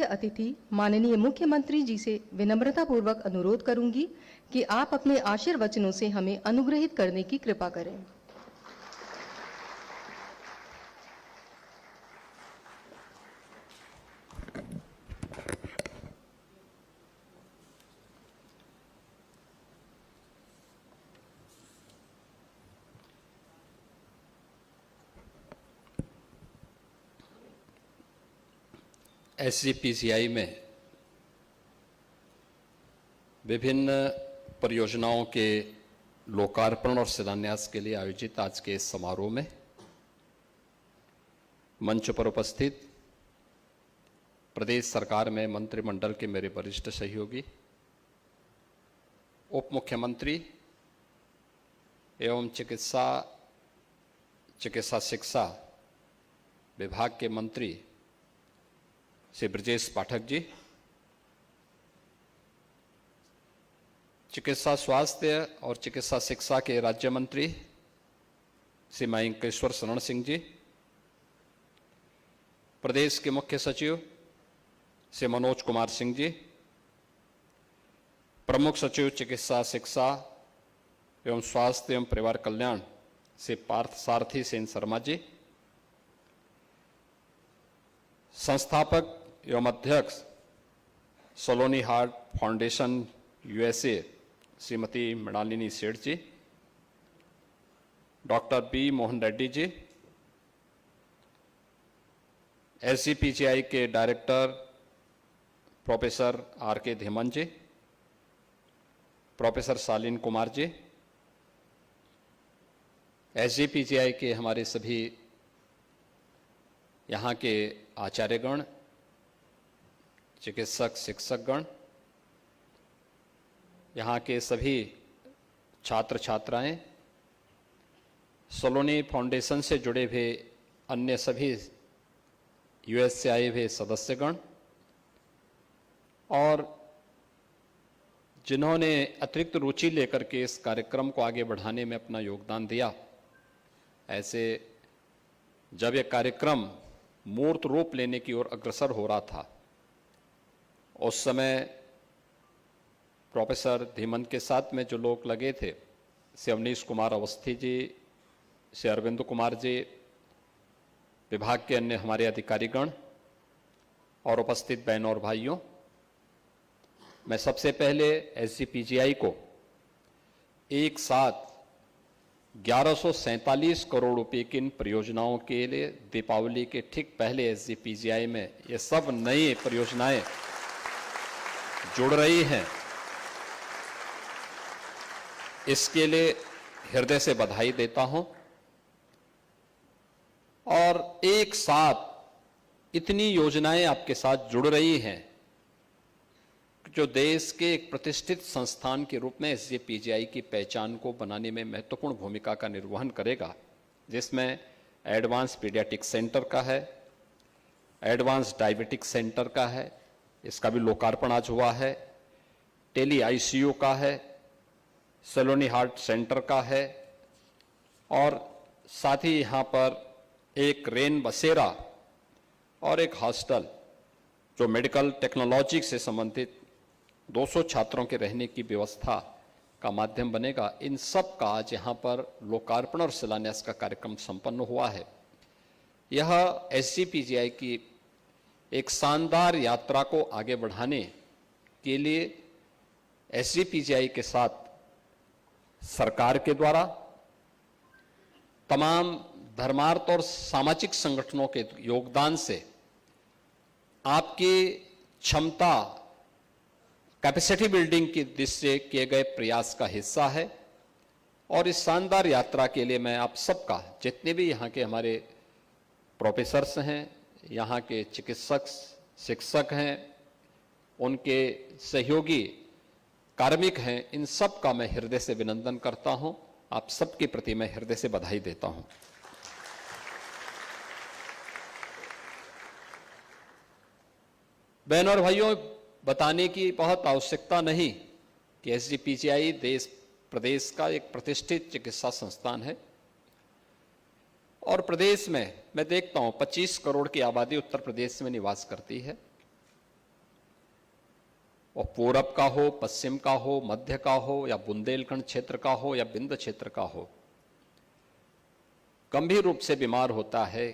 अतिथि माननीय मुख्यमंत्री जी से विनम्रता पूर्वक अनुरोध करूंगी कि आप अपने आशीर्वचनों से हमें अनुग्रहित करने की कृपा करें। SGPCI में विभिन्न परियोजनाओं के लोकार्पण और शिलान्यास के लिए आयोजित आज के इस समारोह में मंच पर उपस्थित प्रदेश सरकार में मंत्रिमंडल के मेरे वरिष्ठ सहयोगी, उप मुख्यमंत्री एवं चिकित्सा शिक्षा विभाग के मंत्री श्री ब्रजेश पाठक जी, चिकित्सा स्वास्थ्य और चिकित्सा शिक्षा के राज्य मंत्री श्री मयंकेश्वर शरण सिंह जी, प्रदेश के मुख्य सचिव श्री मनोज कुमार सिंह जी, प्रमुख सचिव चिकित्सा शिक्षा एवं स्वास्थ्य एवं परिवार कल्याण श्री पार्थ सारथी सेन शर्मा जी, संस्थापक एवं अध्यक्ष Saloni Heart Foundation USA Shrimati Mrinalini Seth ji, doctor B Mohan Reddy ji, SGPCI के director professor RK Dhiman ji, professor Shaleen Kumar ji, SGPCI के हमारे सभी यहाँ के आचार्यगण, चिकित्सक शिक्षकगण, यहाँ के सभी छात्र छात्राएं, सलोनी फाउंडेशन से जुड़े हुए अन्य सभी US से आए हुए सदस्यगण और जिन्होंने अतिरिक्त रुचि लेकर के इस कार्यक्रम को आगे बढ़ाने में अपना योगदान दिया। ऐसे जब यह कार्यक्रम मूर्त रूप लेने की ओर अग्रसर हो रहा था, उस समय प्रोफेसर धीमन के साथ में जो लोग लगे थे, श्री अवनीश कुमार अवस्थी जी, श्री अरविंद कुमार जी, विभाग के अन्य हमारे अधिकारीगण और उपस्थित बहनों और भाइयों, मैं सबसे पहले SGPCI को एक साथ 1147 करोड़ रुपए की इन परियोजनाओं के लिए दीपावली के ठीक पहले SGPCI में ये सब नई परियोजनाएं जुड़ रही हैं, इसके लिए हृदय से बधाई देता हूं। और एक साथ इतनी योजनाएं आपके साथ जुड़ रही हैं जो देश के एक प्रतिष्ठित संस्थान के रूप में SGPCI की पहचान को बनाने में महत्वपूर्ण भूमिका का निर्वहन करेगा, जिसमें एडवांस पीडियाट्रिक सेंटर का है, एडवांस डायबिटिक सेंटर का है, इसका भी लोकार्पण आज हुआ है, टेली ICU का है, सलोनी हार्ट सेंटर का है और साथ ही यहाँ पर एक रेन बसेरा और एक हॉस्टल जो मेडिकल टेक्नोलॉजी से संबंधित 200 छात्रों के रहने की व्यवस्था का माध्यम बनेगा। इन सब का आज यहाँ पर लोकार्पण और शिलान्यास का कार्यक्रम संपन्न हुआ है। यह SGPCI की एक शानदार यात्रा को आगे बढ़ाने के लिए SGPCI के साथ सरकार के द्वारा तमाम धर्मार्थ और सामाजिक संगठनों के योगदान से आपकी क्षमता कैपेसिटी बिल्डिंग की दृष्टि से किए गए प्रयास का हिस्सा है। और इस शानदार यात्रा के लिए मैं आप सबका, जितने भी यहाँ के हमारे प्रोफेसर्स हैं, यहाँ के चिकित्सक शिक्षक हैं, उनके सहयोगी कार्मिक हैं, इन सब का मैं हृदय से अभिनंदन करता हूं। आप सबके प्रति मैं हृदय से बधाई देता हूं। बहनों और भाइयों, बताने की बहुत आवश्यकता नहीं कि SGPCI देश प्रदेश का एक प्रतिष्ठित चिकित्सा संस्थान है और प्रदेश में मैं देखता हूं 25 करोड़ की आबादी उत्तर प्रदेश में निवास करती है और पूरब का हो, पश्चिम का हो, मध्य का हो, या बुंदेलखंड क्षेत्र का हो, या बिंद क्षेत्र का हो, गंभीर रूप से बीमार होता है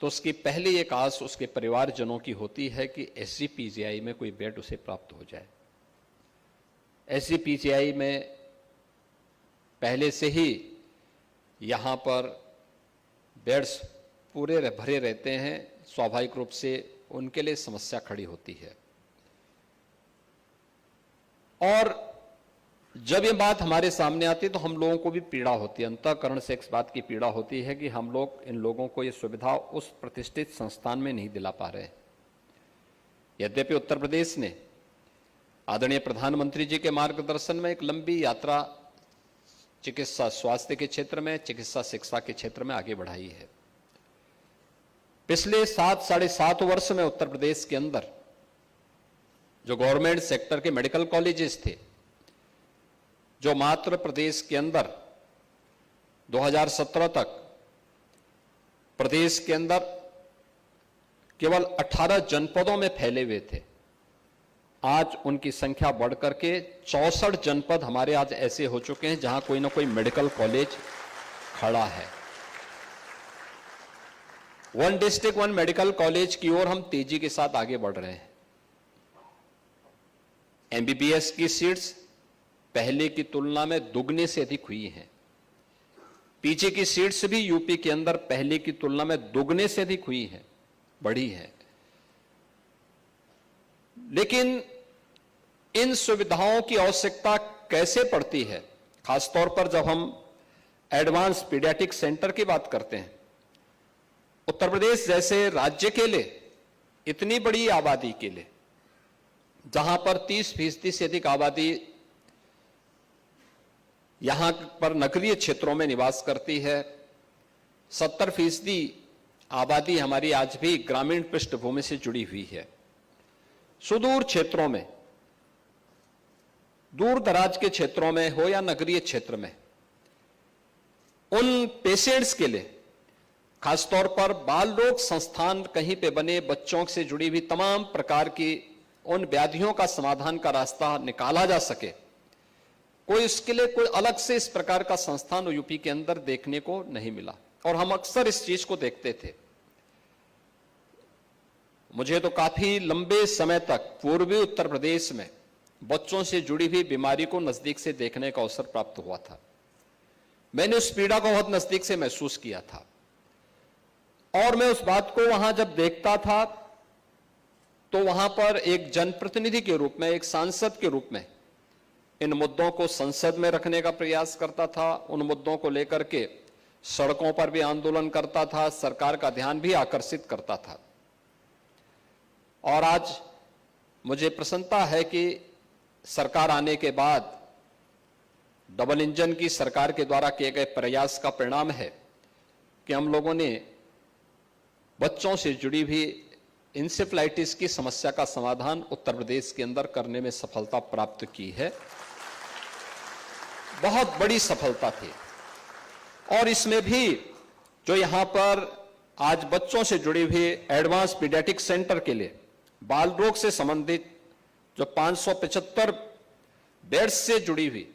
तो उसकी पहली एक आस उसके परिवारजनों की होती है कि एसजीपीजीआई में कोई बेड उसे प्राप्त हो जाए। एसजीपीजीआई में पहले से ही यहां पर बेड्स पूरे भरे रहते हैं, स्वाभाविक रूप से उनके लिए समस्या खड़ी होती है। और जब ये बात हमारे सामने आती है तो हम लोगों को भी पीड़ा होती है, अंतःकरण से इस बात की पीड़ा होती है कि हम लोग इन लोगों को ये सुविधा उस प्रतिष्ठित संस्थान में नहीं दिला पा रहे हैं। यद्यपि उत्तर प्रदेश ने आदरणीय प्रधानमंत्री जी के मार्गदर्शन में एक लंबी यात्रा चिकित्सा स्वास्थ्य के क्षेत्र में, चिकित्सा शिक्षा के क्षेत्र में आगे बढ़ाई है। पिछले 7-7.5 वर्ष में उत्तर प्रदेश के अंदर जो गवर्नमेंट सेक्टर के मेडिकल कॉलेजेस थे, जो मात्र प्रदेश के अंदर 2017 तक प्रदेश के अंदर केवल 18 जनपदों में फैले हुए थे, आज उनकी संख्या बढ़कर के 64 जनपद हमारे आज ऐसे हो चुके हैं जहां कोई ना कोई मेडिकल कॉलेज खड़ा है। One district one medical college की ओर हम तेजी के साथ आगे बढ़ रहे हैं। एमबीबीएस की सीट्स पहले की तुलना में दुगने से अधिक हुई हैं। पीजी की सीट्स भी यूपी के अंदर पहले की तुलना में दुगने से अधिक हुई हैं, बढ़ी है। लेकिन इन सुविधाओं की आवश्यकता कैसे पड़ती है, खासतौर पर जब हम एडवांस पीडियाट्रिक सेंटर की बात करते हैं। उत्तर प्रदेश जैसे राज्य के लिए, इतनी बड़ी आबादी के लिए, जहां पर 30% से अधिक आबादी यहां पर नगरीय क्षेत्रों में निवास करती है, 70% आबादी हमारी आज भी ग्रामीण पृष्ठभूमि से जुड़ी हुई है। सुदूर क्षेत्रों में, दूर दराज के क्षेत्रों में हो या नगरीय क्षेत्र में, उन पेशेंट्स के लिए, खासतौर पर बाल रोग संस्थान कहीं पे बने, बच्चों से जुड़ी हुई तमाम प्रकार की उन व्याधियों का समाधान का रास्ता निकाला जा सके, कोई इसके लिए कोई अलग से इस प्रकार का संस्थान यूपी के अंदर देखने को नहीं मिला। और हम अक्सर इस चीज को देखते थे। मुझे तो काफी लंबे समय तक पूर्वी उत्तर प्रदेश में बच्चों से जुड़ी हुई बीमारी को नजदीक से देखने का अवसर प्राप्त हुआ था। मैंने उस पीड़ा को बहुत नजदीक से महसूस किया था और मैं उस बात को वहां जब देखता था तो वहां पर एक जनप्रतिनिधि के रूप में, एक सांसद के रूप में इन मुद्दों को संसद में रखने का प्रयास करता था। उन मुद्दों को लेकर के सड़कों पर भी आंदोलन करता था, सरकार का ध्यान भी आकर्षित करता था। और आज मुझे प्रसन्नता है कि सरकार आने के बाद डबल इंजन की सरकार के द्वारा किए गए प्रयास का परिणाम है कि हम लोगों ने बच्चों से जुड़ी हुई इंसेफ्लाइटिस की समस्या का समाधान उत्तर प्रदेश के अंदर करने में सफलता प्राप्त की है। बहुत बड़ी सफलता थी। और इसमें भी जो यहां पर आज बच्चों से जुड़ी हुई एडवांस पीडियाट्रिक सेंटर के लिए बाल रोग से संबंधित जो 575 बेड्स से जुड़ी हुई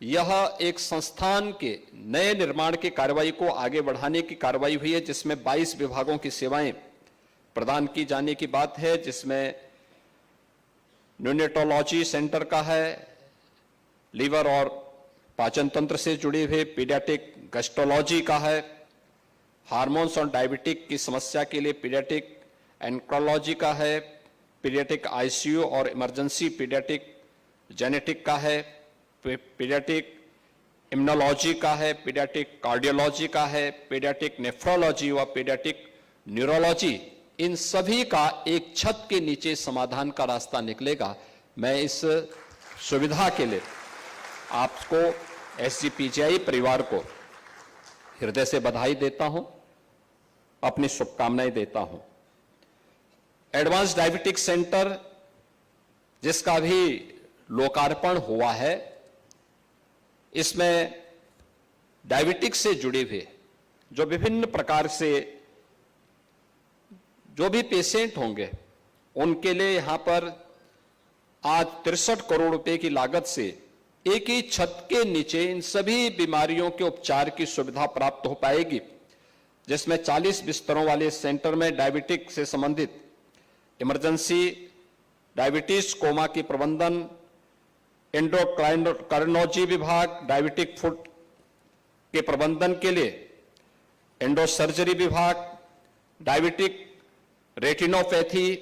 यह एक संस्थान के नए निर्माण की कार्रवाई को आगे बढ़ाने की कार्रवाई हुई है, जिसमें 22 विभागों की सेवाएं प्रदान की जाने की बात है, जिसमें न्यूनेटोलॉजी सेंटर का है, लीवर और पाचन तंत्र से जुड़ी हुई पीडियाट्रिक गैस्ट्रोलॉजी का है, हार्मोन्स और डायबिटिक की समस्या के लिए पीडियाट्रिक एंक्रोलॉजी का है, पीडियाट्रिक आईसीयू और इमरजेंसी पीडियाट्रिक जेनेटिक का है, पीडियाट्रिक इम्यूनोलॉजी का है, पीडियाट्रिक कार्डियोलॉजी का है, पीडियाट्रिक नेफ्रोलॉजी व पीडियाट्रिक न्यूरोलॉजी। इन सभी का एक छत के नीचे समाधान का रास्ता निकलेगा। मैं इस सुविधा के लिए आपको, एसजीपीजीआई परिवार को हृदय से बधाई देता हूं, अपनी शुभकामनाएं देता हूं। एडवांस डायबिटिक सेंटर जिसका भी लोकार्पण हुआ है, इसमें डायबिटिक्स से जुड़े हुए जो विभिन्न प्रकार से जो भी पेशेंट होंगे उनके लिए यहां पर आज 63 करोड़ रुपए की लागत से एक ही छत के नीचे इन सभी बीमारियों के उपचार की सुविधा प्राप्त हो पाएगी, जिसमें 40 बिस्तरों वाले सेंटर में डायबिटिक से संबंधित इमरजेंसी, डायबिटीज कोमा की प्रबंधन, एंडोक्राइनोलॉजी विभाग, डायबिटिक फुट के प्रबंधन के लिए एंडोसर्जरी विभाग, डायबिटिक रेटिनोपैथी,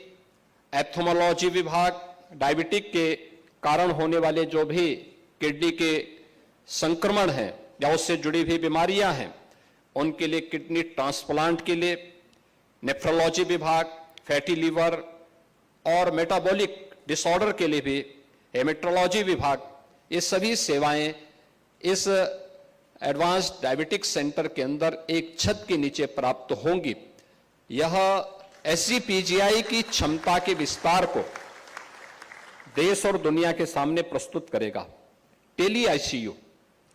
एप्थेमोलॉजी विभाग, डायबिटिक के कारण होने वाले जो भी किडनी के संक्रमण हैं या उससे जुड़ी हुई बीमारियां हैं उनके लिए किडनी ट्रांसप्लांट के लिए नेफ्रोलॉजी विभाग, फैटी लीवर और मेटाबॉलिक डिसऑर्डर के लिए भी हेमेटोलॉजी विभाग, ये सभी सेवाएं इस एडवांस्ड डायबिटिक सेंटर के अंदर एक छत के नीचे प्राप्त होंगी। यह एसजीपीजीआई की क्षमता के विस्तार को देश और दुनिया के सामने प्रस्तुत करेगा। टेली आईसीयू,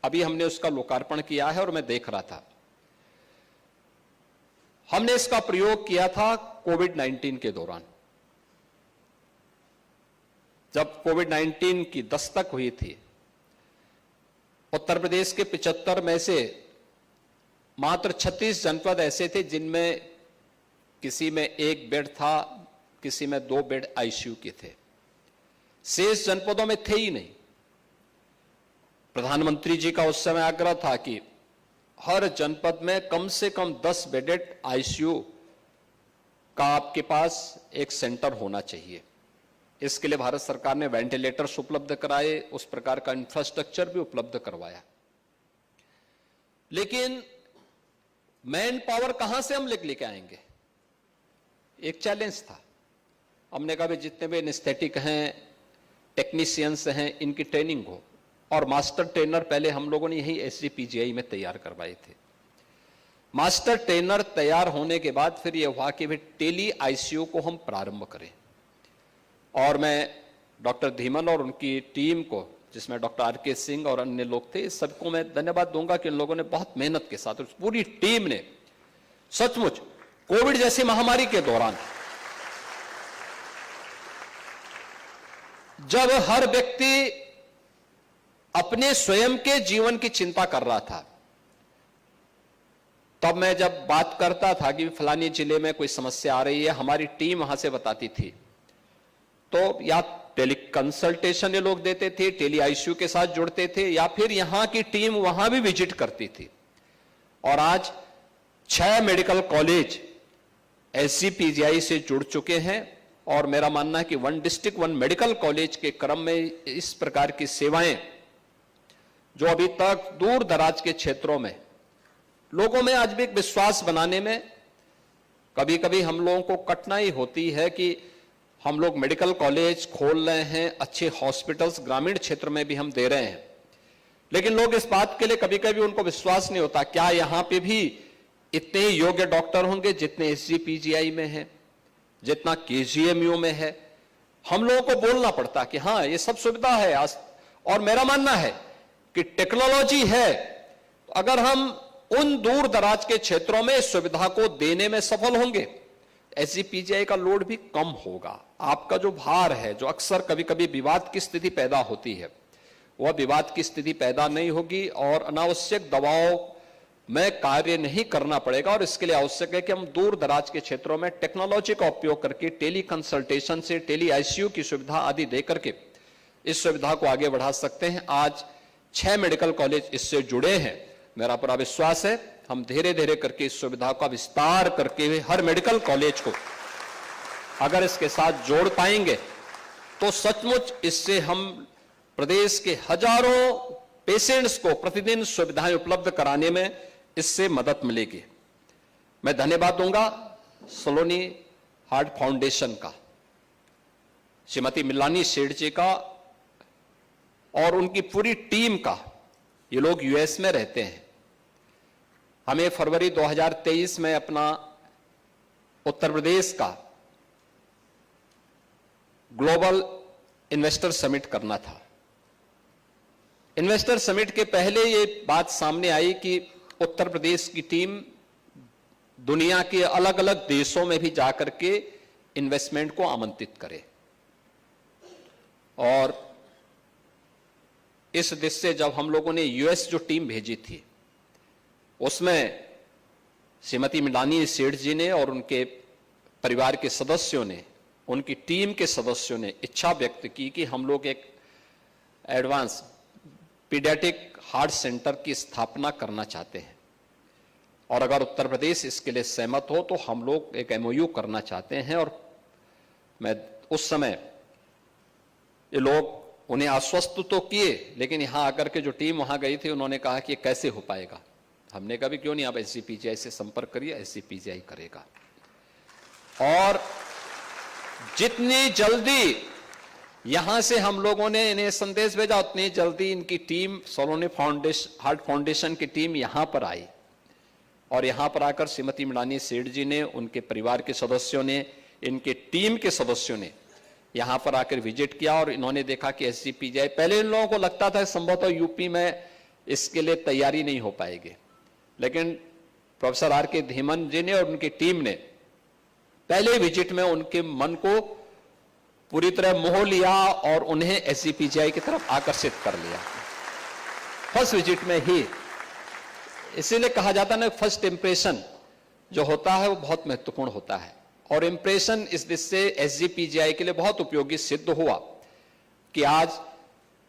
अभी हमने उसका लोकार्पण किया है और मैं देख रहा था, हमने इसका प्रयोग किया था कोविड-19 के दौरान। जब कोविड-19 की दस्तक हुई थी, उत्तर प्रदेश के 75 में से मात्र 36 जनपद ऐसे थे जिनमें किसी में 1 बेड था, किसी में 2 बेड आईसीयू के थे, शेष जनपदों में थे ही नहीं। प्रधानमंत्री जी का उस समय आग्रह था कि हर जनपद में कम से कम 10 बेडेड आईसीयू का आपके पास एक सेंटर होना चाहिए। इसके लिए भारत सरकार ने वेंटिलेटर्स उपलब्ध कराए, उस प्रकार का इंफ्रास्ट्रक्चर भी उपलब्ध करवाया। लेकिन मैन पावर कहां से हम लेके आएंगे, एक चैलेंज था। हमने कहा भाई जितने भी एनेस्थेटिक हैं, टेक्नीशियंस हैं, इनकी ट्रेनिंग हो, और मास्टर ट्रेनर पहले हम लोगों ने यही एसजीपीजीआई में तैयार करवाए थे। मास्टर ट्रेनर तैयार होने के बाद फिर यह हुआ कि भाई टेली आईसीयू को हम प्रारंभ करें, और मैं डॉक्टर धीमन और उनकी टीम को, जिसमें डॉक्टर आर.के. सिंह और अन्य लोग थे, सबको मैं धन्यवाद दूंगा कि इन लोगों ने बहुत मेहनत के साथ, पूरी टीम ने सचमुच कोविड जैसी महामारी के दौरान, जब हर व्यक्ति अपने स्वयं के जीवन की चिंता कर रहा था, तब मैं जब बात करता था कि फलानी जिले में कोई समस्या आ रही है, हमारी टीम वहां से बताती थी, तो या टेली कंसल्टेशन ये लोग देते थे, टेली आईसीयू के साथ जुड़ते थे, या फिर यहां की टीम वहां भी विजिट करती थी। और आज 6 मेडिकल कॉलेज एसजीपीजीआई से जुड़ चुके हैं, और मेरा मानना है कि 1 डिस्ट्रिक्ट 1 मेडिकल कॉलेज के क्रम में इस प्रकार की सेवाएं जो अभी तक दूर दराज के क्षेत्रों में लोगों में आज भी एक विश्वास बनाने में कभी कभी हम लोगों को कठिनाई होती है कि हम लोग मेडिकल कॉलेज खोल रहे हैं, अच्छे हॉस्पिटल्स ग्रामीण क्षेत्र में भी हम दे रहे हैं, लेकिन लोग इस बात के लिए कभी कभी उनको विश्वास नहीं होता, क्या यहां पे भी इतने ही योग्य डॉक्टर होंगे जितने एसजीपीजीआई में है, जितना केजीएमयू में है। हम लोगों को बोलना पड़ता कि हाँ ये सब सुविधा है आज, और मेरा मानना है कि टेक्नोलॉजी है, तो अगर हम उन दूर दराज के क्षेत्रों में इस सुविधा को देने में सफल होंगे, एसजीपीजीआई का लोड भी कम होगा। आपका जो भार है, जो अक्सर कभी कभी विवाद की स्थिति पैदा होती है, वह विवाद की स्थिति पैदा नहीं होगी और अनावश्यक दबाव में कार्य नहीं करना पड़ेगा। और इसके लिए आवश्यक है कि हम दूर दराज के क्षेत्रों में टेक्नोलॉजी का उपयोग करके टेली कंसल्टेशन से टेली आईसीयू की सुविधा आदि दे करके इस सुविधा को आगे बढ़ा सकते हैं। आज 6 मेडिकल कॉलेज इससे जुड़े हैं। मेरा पूरा विश्वास है हम धीरे धीरे करके इस सुविधा का विस्तार करके हर मेडिकल कॉलेज को अगर इसके साथ जोड़ पाएंगे तो सचमुच इससे हम प्रदेश के हजारों पेशेंट्स को प्रतिदिन सुविधाएं उपलब्ध कराने में इससे मदद मिलेगी। मैं धन्यवाद दूंगा सलोनी हार्ट फाउंडेशन का, श्रीमती मिलानी सेठ जी का और उनकी पूरी टीम का। ये लोग यूएस में रहते हैं। हमें फरवरी 2023 में अपना उत्तर प्रदेश का ग्लोबल इन्वेस्टर समिट करना था। इन्वेस्टर समिट के पहले ये बात सामने आई कि उत्तर प्रदेश की टीम दुनिया के अलग अलग देशों में भी जाकर के इन्वेस्टमेंट को आमंत्रित करे। और इस दिशा से जब हम लोगों ने यूएस जो टीम भेजी थी, उसमें श्रीमती मृणालिनी सेठ जी ने और उनके परिवार के सदस्यों ने, उनकी टीम के सदस्यों ने इच्छा व्यक्त की कि हम लोग एक एडवांस पीडियाट्रिक हार्ट सेंटर की स्थापना करना चाहते हैं, और अगर उत्तर प्रदेश इसके लिए सहमत हो तो हम लोग एक एमओयू करना चाहते हैं। और मैं उस समय ये लोग उन्हें आश्वस्त तो किए, लेकिन यहां आकर के जो टीम वहां गई थी उन्होंने कहा कि ये कैसे हो पाएगा। हमने कहा भी क्यों नहीं, आप एसजीपीजीआई से संपर्क करिए, एसजीपीजीआई करेगा। और जितनी जल्दी यहां से हम लोगों ने इन्हें संदेश भेजा, उतनी जल्दी इनकी टीम सलोनी हार्ट फाउंडेशन की टीम यहां पर आई, और यहां पर आकर श्रीमती मृणालिनी सेठ जी ने, उनके परिवार के सदस्यों ने, इनके टीम के सदस्यों ने यहां पर आकर विजिट किया, और इन्होंने देखा कि एसजीपीजीआई, पहले इन लोगों को लगता था संभवतः यूपी में इसके लिए तैयारी नहीं हो पाएगी, लेकिन प्रोफेसर आर के धीमन जी ने और उनकी टीम ने पहले विजिट में उनके मन को पूरी तरह मोह लिया और उन्हें एसजीपीजीआई की तरफ आकर्षित कर लिया, फर्स्ट विजिट में ही। इसीलिए कहा जाता है ना, फर्स्ट इंप्रेशन जो होता है वो बहुत महत्वपूर्ण होता है, और इंप्रेशन इस दिशा से एसजीपीजीआई के लिए बहुत उपयोगी सिद्ध हुआ कि आज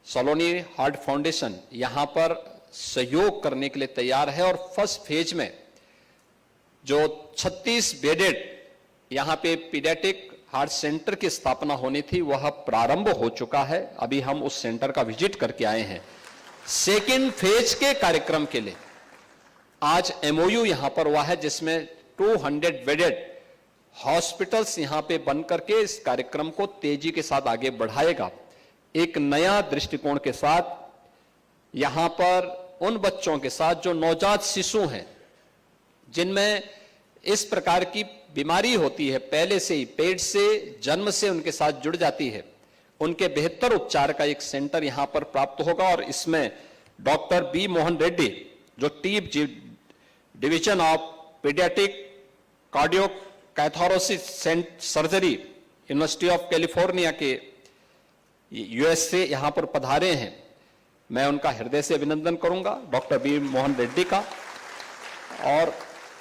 सलोनी हार्ट फाउंडेशन यहां पर सहयोग करने के लिए तैयार है। और फर्स्ट फेज में जो 36 बेडेड यहां पे पीडियाट्रिक हार्ट सेंटर की स्थापना होनी थी, वह प्रारंभ हो चुका है। अभी हम उस सेंटर का विजिट करके आए हैं। सेकेंड फेज के कार्यक्रम के लिए आज एमओयू यहां पर हुआ है, जिसमें 200 बेडेड हॉस्पिटल्स यहां पे बन करके इस कार्यक्रम को तेजी के साथ आगे बढ़ाएगा। एक नया दृष्टिकोण के साथ यहां पर उन बच्चों के साथ जो नवजात शिशु हैं, जिनमें इस प्रकार की बीमारी होती है, पहले से ही पेट से, जन्म से उनके साथ जुड़ जाती है, उनके बेहतर उपचार का एक सेंटर यहां पर प्राप्त होगा। और इसमें डॉक्टर बी मोहन रेड्डी, जो टीप division of paediatric cardio thoracic surgery, university of California के यूएस से यहां पर पधारे हैं, मैं उनका हृदय से अभिनंदन करूंगा, डॉक्टर बी मोहन रेड्डी का। और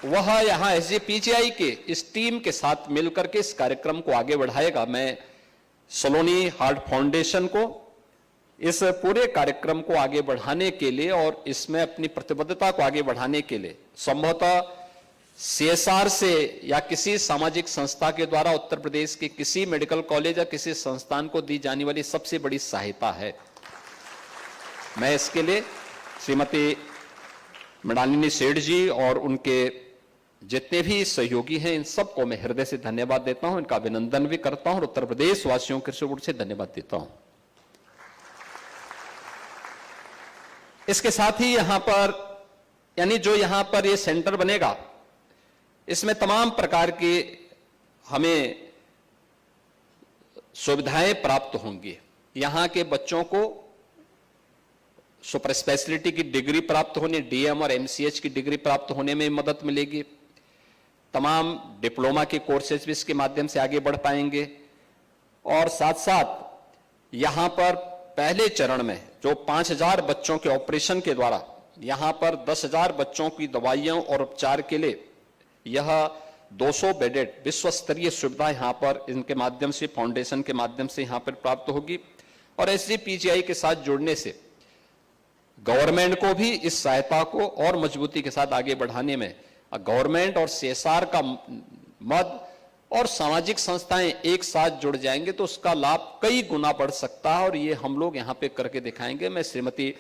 वह यहां एसजीपीजीआई के इस टीम के साथ मिलकर के इस कार्यक्रम को आगे बढ़ाएगा। मैं सलोनी हार्ट फाउंडेशन को इस पूरे कार्यक्रम को आगे बढ़ाने के लिए और इसमें अपनी प्रतिबद्धता को आगे बढ़ाने के लिए संभवतः सीएसआर से या किसी सामाजिक संस्था के द्वारा उत्तर प्रदेश के किसी मेडिकल कॉलेज या किसी संस्थान को दी जाने वाली सबसे बड़ी सहायता है। मैं इसके लिए श्रीमती मृणालिनी सेठ जी और उनके जितने भी सहयोगी हैं, इन सबको मैं हृदय से धन्यवाद देता हूं, इनका अभिनंदन भी करता हूं और उत्तर प्रदेश वासियों के ओर से धन्यवाद देता हूं। इसके साथ ही यहां पर, यानी जो यहां पर ये सेंटर बनेगा, इसमें तमाम प्रकार की हमें सुविधाएं प्राप्त होंगी। यहां के बच्चों को सुपर स्पेशलिटी की डिग्री प्राप्त होने, डीएम और एमसीएच की डिग्री प्राप्त होने में मदद मिलेगी। तमाम डिप्लोमा के कोर्सेज भी इसके माध्यम से आगे बढ़ पाएंगे। और साथ साथ यहां पर पहले चरण में जो 5000 बच्चों के ऑपरेशन के द्वारा यहां पर 10,000 बच्चों की दवाइयों और उपचार के लिए यह 200 बेडेड विश्व स्तरीय सुविधा यहां पर इनके माध्यम से, फाउंडेशन के माध्यम से यहां पर प्राप्त होगी। और एसजीपीजीआई के साथ जुड़ने से गवर्नमेंट को भी इस सहायता को और मजबूती के साथ आगे बढ़ाने में, गवर्नमेंट और सीएसआर का मद और सामाजिक संस्थाएं एक साथ जुड़ जाएंगे तो उसका लाभ कई गुना बढ़ सकता है, और ये हम लोग यहां पे करके दिखाएंगे। मैं श्रीमती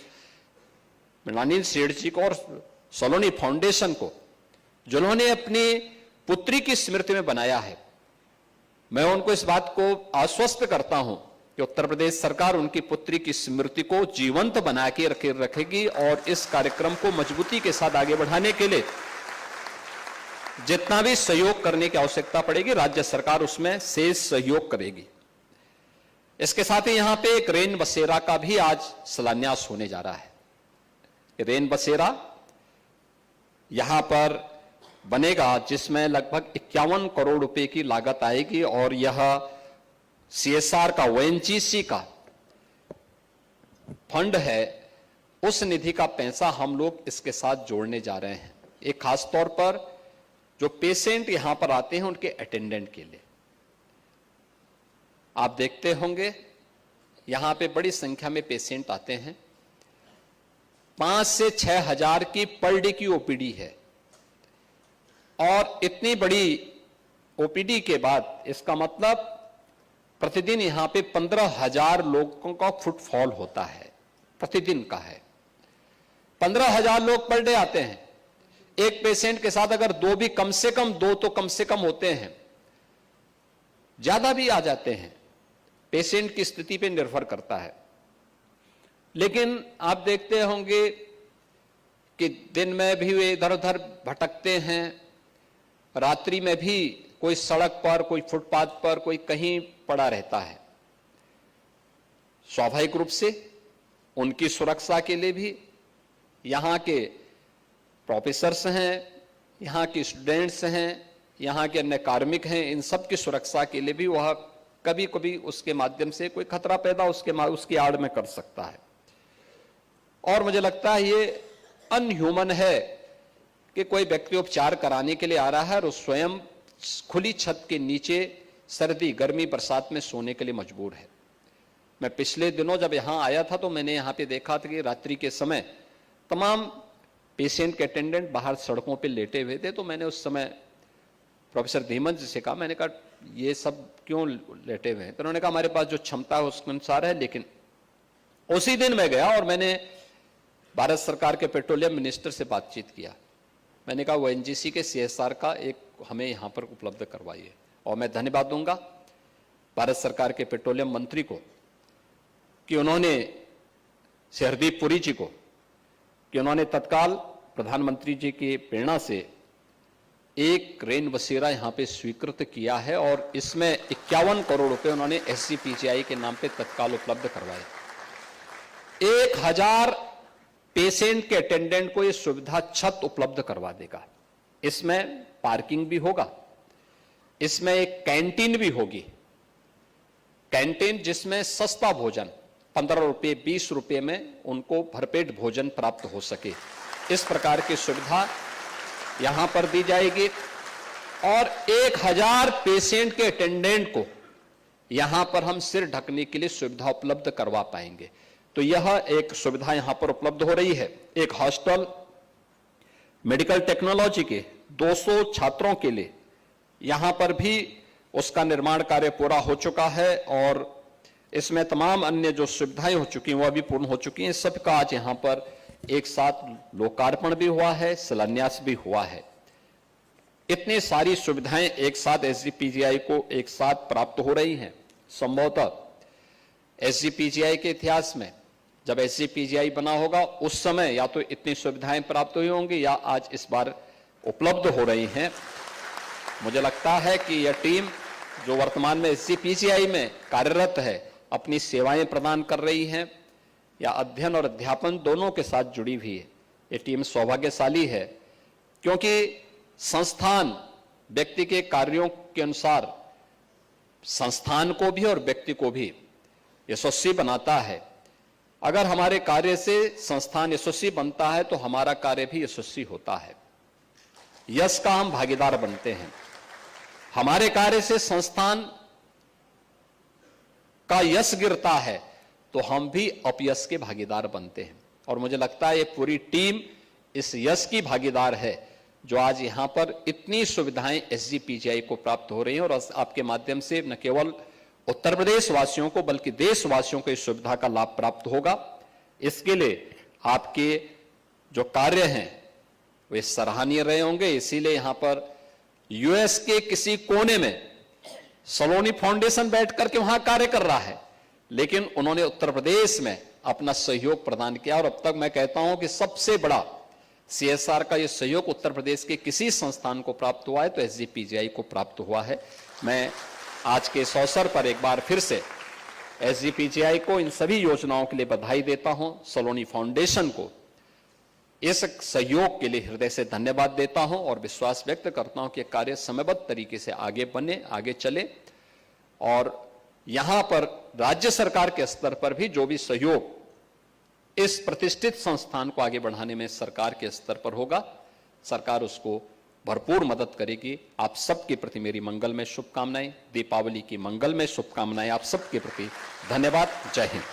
मृणालिनी सेठ जी को और सलोनी फाउंडेशन को, जिन्होंने अपनी पुत्री की स्मृति में बनाया है, मैं उनको इस बात को आश्वस्त करता हूं कि उत्तर प्रदेश सरकार उनकी पुत्री की स्मृति को जीवंत बना के रखेगी और इस कार्यक्रम को मजबूती के साथ आगे बढ़ाने के लिए जितना भी सहयोग करने की आवश्यकता पड़ेगी, राज्य सरकार उसमें शेष सहयोग करेगी। इसके साथ ही यहां पे एक रेन बसेरा का भी आज शिलान्यास होने जा रहा है। रेन बसेरा यहां पर बनेगा, जिसमें लगभग 51 करोड़ रुपए की लागत आएगी, और यह सीएसआर का, ओएनजीसी का फंड है, उस निधि का पैसा हम लोग इसके साथ जोड़ने जा रहे हैं। एक खास तौर पर जो पेशेंट यहां पर आते हैं उनके अटेंडेंट के लिए। आप देखते होंगे यहां पे बड़ी संख्या में पेशेंट आते हैं, 5 से 6 हजार की पर डे की ओपीडी है, और इतनी बड़ी ओपीडी के बाद इसका मतलब प्रतिदिन यहां पे 15,000 लोगों का फुटफॉल होता है, प्रतिदिन का है। 15,000 लोग पर डे आते हैं। एक पेशेंट के साथ अगर दो भी कम से कम, दो तो कम से कम होते हैं, ज्यादा भी आ जाते हैं, पेशेंट की स्थिति पे निर्भर करता है। लेकिन आप देखते होंगे कि दिन में भी वे इधर उधर भटकते हैं, रात्रि में भी कोई सड़क पर, कोई फुटपाथ पर, कोई कहीं पड़ा रहता है। स्वाभाविक रूप से उनकी सुरक्षा के लिए भी यहां के प्रोफेसर्स हैं, यहां के स्टूडेंट्स हैं, यहां के अन्य कार्मिक हैं, इन सब की सुरक्षा के लिए भी वह कभी कभी उसके माध्यम से कोई खतरा पैदा उसकी आड़ में कर सकता है। और मुझे लगता है ये अनह्यूमन है कि कोई व्यक्ति उपचार कराने के लिए आ रहा है और स्वयं खुली छत के नीचे सर्दी, गर्मी, बरसात में सोने के लिए मजबूर है। मैं पिछले दिनों जब यहां आया था तो मैंने यहां पे देखा था कि रात्रि के समय तमाम पेशेंट के अटेंडेंट बाहर सड़कों पे लेटे हुए थे। तो मैंने उस समय प्रोफेसर धीमन जी से कहा, मैंने कहा ये सब क्यों लेटे हुए हैं? तो उन्होंने कहा हमारे पास जो क्षमता है उसके अनुसार है। लेकिन उसी दिन मैं गया और मैंने भारत सरकार के पेट्रोलियम मिनिस्टर से बातचीत किया। मैंने कहा वो एनजीसी के CSR का एक हमें यहां पर उपलब्ध करवाइए। और मैं धन्यवाद दूंगा भारत सरकार के पेट्रोलियम मंत्री को कि उन्होंने, श्री हरदीप पुरी जी को, कि उन्होंने तत्काल प्रधानमंत्री जी की प्रेरणा से एक रेन बसेरा यहां पे स्वीकृत किया है और इसमें 51 करोड़ रुपए उन्होंने SGPGI के नाम पे तत्काल उपलब्ध करवाए। 1000 पेशेंट के अटेंडेंट को यह सुविधा छत उपलब्ध करवा देगा। इसमें पार्किंग भी होगा, इसमें एक कैंटीन भी होगी, कैंटीन जिसमें सस्ता भोजन 15 रुपए 20 रुपए में उनको भरपेट भोजन प्राप्त हो सके, इस प्रकार की सुविधा यहां पर दी जाएगी। और 1000 पेशेंट के अटेंडेंट को यहां पर हम सिर ढकने के लिए सुविधा उपलब्ध करवा पाएंगे। तो यह एक सुविधा यहां पर उपलब्ध हो रही है। एक हॉस्टल मेडिकल टेक्नोलॉजी के 200 छात्रों के लिए यहां पर भी उसका निर्माण कार्य पूरा हो चुका है और इसमें तमाम अन्य जो सुविधाएं हो चुकी हैं वह भी पूर्ण हो चुकी हैं। सबका आज यहां पर एक साथ लोकार्पण भी हुआ है, शिलान्यास भी हुआ है। इतनी सारी सुविधाएं एक साथ SGPGI को एक साथ प्राप्त हो रही हैं। संभवतः SGPGI के इतिहास में जब SGPGI बना होगा उस समय या तो इतनी सुविधाएं प्राप्त हुई होंगी या आज इस बार उपलब्ध हो रही हैं। मुझे लगता है कि यह टीम जो वर्तमान में SGPGI में कार्यरत है, अपनी सेवाएं प्रदान कर रही हैं या अध्ययन और अध्यापन दोनों के साथ जुड़ी हुई है। ये टीम सौभाग्यशाली है क्योंकि संस्थान व्यक्ति के कार्यों के अनुसार संस्थान को भी और व्यक्ति को भी यशस्वी बनाता है। अगर हमारे कार्य से संस्थान यशस्वी बनता है तो हमारा कार्य भी यशस्वी होता है, यश का हम भागीदार बनते हैं। हमारे कार्य से संस्थान का यश गिरता है तो हम भी अपयश के भागीदार बनते हैं। और मुझे लगता है ये पूरी टीम इस यश की भागीदार है जो आज यहां पर इतनी सुविधाएं SGPGI को प्राप्त हो रही हैं। और आपके माध्यम से न केवल उत्तर प्रदेश वासियों को बल्कि देशवासियों को इस सुविधा का लाभ प्राप्त होगा। इसके लिए आपके जो कार्य हैं वे सराहनीय रहे होंगे। इसीलिए यहां पर US के किसी कोने में सलोनी फाउंडेशन बैठ करके वहां कार्य कर रहा है, लेकिन उन्होंने उत्तर प्रदेश में अपना सहयोग प्रदान किया। और अब तक मैं कहता हूं कि सबसे बड़ा CSR का यह सहयोग उत्तर प्रदेश के किसी संस्थान को प्राप्त हुआ है तो SGPGI को प्राप्त हुआ है। मैं आज के इस अवसर पर एक बार फिर से SGPGI को इन सभी योजनाओं के लिए बधाई देता हूं। सलोनी फाउंडेशन को इस सहयोग के लिए हृदय से धन्यवाद देता हूं और विश्वास व्यक्त करता हूं कि कार्य समयबद्ध तरीके से आगे बने, आगे चले। और यहां पर राज्य सरकार के स्तर पर भी जो भी सहयोग इस प्रतिष्ठित संस्थान को आगे बढ़ाने में सरकार के स्तर पर होगा। सरकार उसको भरपूर मदद करेगी। आप सबके प्रति मेरी मंगलमय शुभकामनाएं, दीपावली की मंगलमय शुभकामनाएं आप सबके प्रति। धन्यवाद। जय हिंद।